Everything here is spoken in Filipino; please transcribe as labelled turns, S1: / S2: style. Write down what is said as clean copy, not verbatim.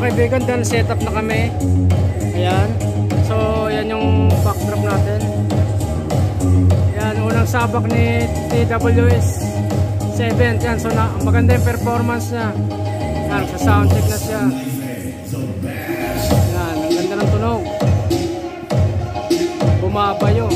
S1: kaibigan, dahil setup na kami. Ayan. So, yan yung backdrop natin. Yan, unang sabak ni TWS 7. Yan, so maganda yung performance niya. Yan, sa sound check na siya. Yan, ang ganda ng tunog. Bumabayo.